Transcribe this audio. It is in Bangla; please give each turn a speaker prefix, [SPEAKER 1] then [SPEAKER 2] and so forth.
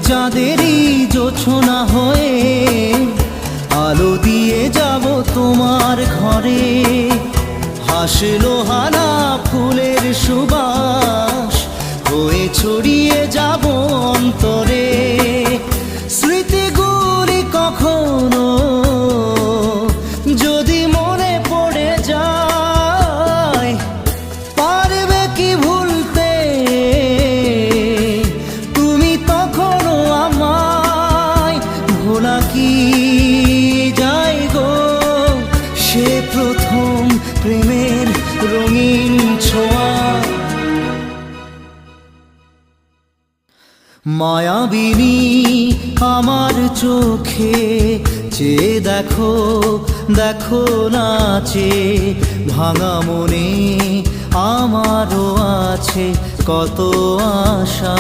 [SPEAKER 1] চাঁদেরই জোছনা হয়ে আলো দিয়ে যাব তোমার ঘরে। হাসলো হানা ফুলের সুবাস হয়ে ছড়িয়ে যাব অন্তরে। স্মৃতিগুলি কখনো যদি মনে পড়ে যায়, পারবে কি ভুলতে তুমি তখনও আমায়? ভোলা কি যায় গো সে প্রথম প্রেমের রঙিন ছোঁয়া। মায়াবিনী আমার চোখে চেয়ে দেখো, দেখো নাচে ভাঙা মনে আমারও আছে কত আশা।